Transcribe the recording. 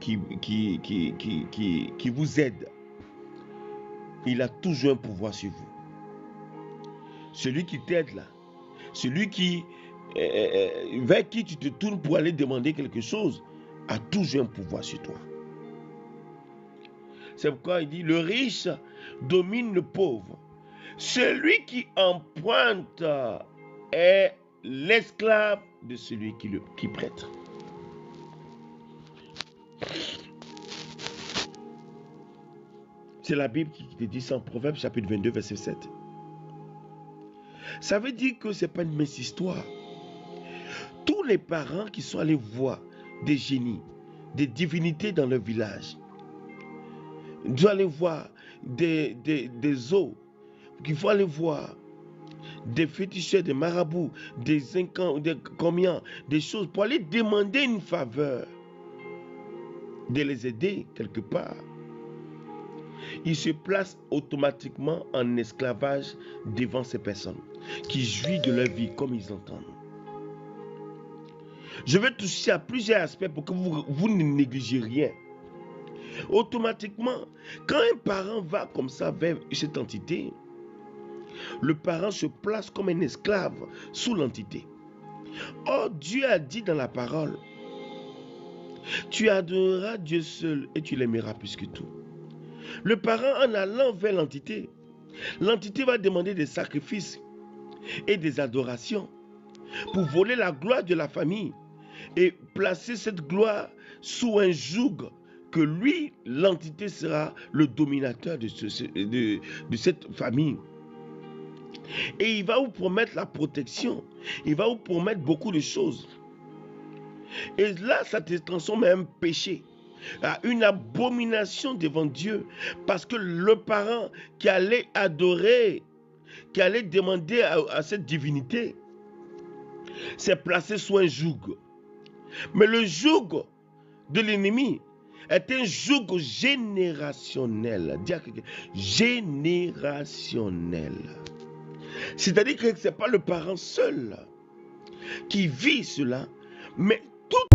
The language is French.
qui vous aide, il a toujours un pouvoir sur vous. Celui qui t'aide là, celui vers qui tu te tournes pour aller demander quelque chose, a toujours un pouvoir sur toi. C'est pourquoi il dit, le riche domine le pauvre. Celui qui emprunte est l'esclave de celui qui prête. C'est la Bible qui te dit ça en Proverbes chapitre 22, verset 7. Ça veut dire que ce n'est pas une mince histoire. Tous les parents qui sont allés voir des génies, des divinités dans leur village, doivent aller voir des eaux, qu'il faut aller voir des féticheurs, des marabouts, des incans, des combien, des choses pour aller demander une faveur, de les aider quelque part. Ils se placent automatiquement en esclavage devant ces personnes qui jouissent de leur vie comme ils entendent. Je vais toucher à plusieurs aspects pour que vous ne négligez rien. Automatiquement, quand un parent va comme ça vers cette entité, le parent se place comme un esclave sous l'entité. Or, Dieu a dit dans la parole, tu adoreras Dieu seul et tu l'aimeras plus que tout. Le parent, en allant vers l'entité va demander des sacrifices et des adorations pour voler la gloire de la famille et placer cette gloire sous un joug que lui, l'entité, sera le dominateur de cette famille. Et il va vous promettre la protection. Il va vous promettre beaucoup de choses. Et là, ça te transforme en un péché, à une abomination devant Dieu. Parce que le parent qui allait adorer, qui allait demander à cette divinité, s'est placé sous un joug. Mais le joug de l'ennemi est un joug générationnel. Générationnel. C'est-à-dire que ce n'est pas le parent seul qui vit cela, mais tout